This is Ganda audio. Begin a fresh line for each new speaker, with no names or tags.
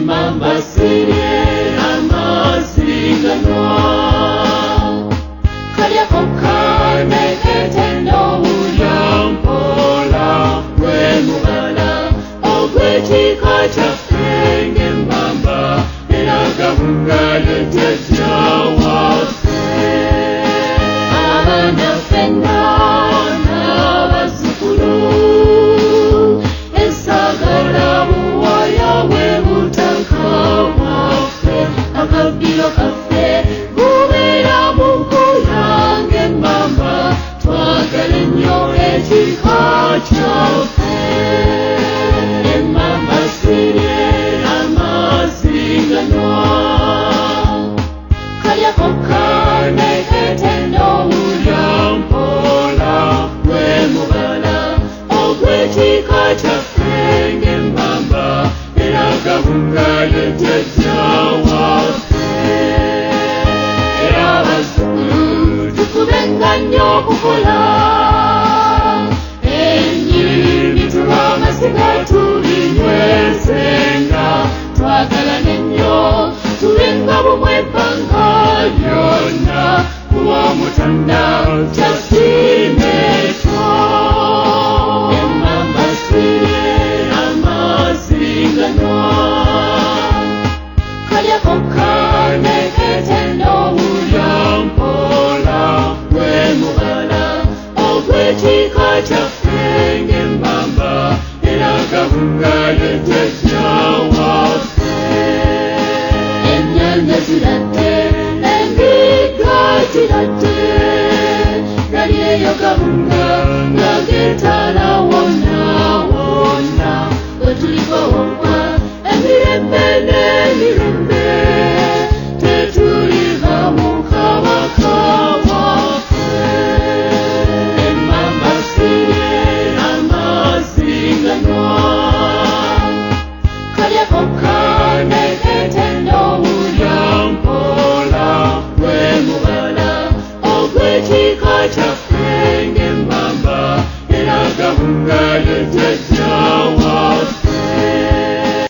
Emamba sirye amasiganwa kalya kokane ketendo ulyampola gwemubala ogwekika kyaffe ng'emmamba eraga bungale tetyawafe abaana ffenna n'abazzukulu esagala buwaya bwe butaka bwaffe akabbiro kaffe gubeera mu nkola ng'emmamba twagala ennyo ekika kyaffe emmamba sirye amasiganwa kalya kokane ketendo ulyampola gwemubala ogwekika kyaffe ng'emmamba eraga bungale tetyawafe era abazzukulu tukubenga nnyo okukola ennyiriri tuba amasiga tubinywesenga twagalane nnyo tubenga bumwe ebbanga lyonna kuba omutanda kyasiimeka emmamba sirye amasiganwa kalya kokane ketendo ulyampola gwemubala ogwekika kyaffe ng'emmamba eraga bungale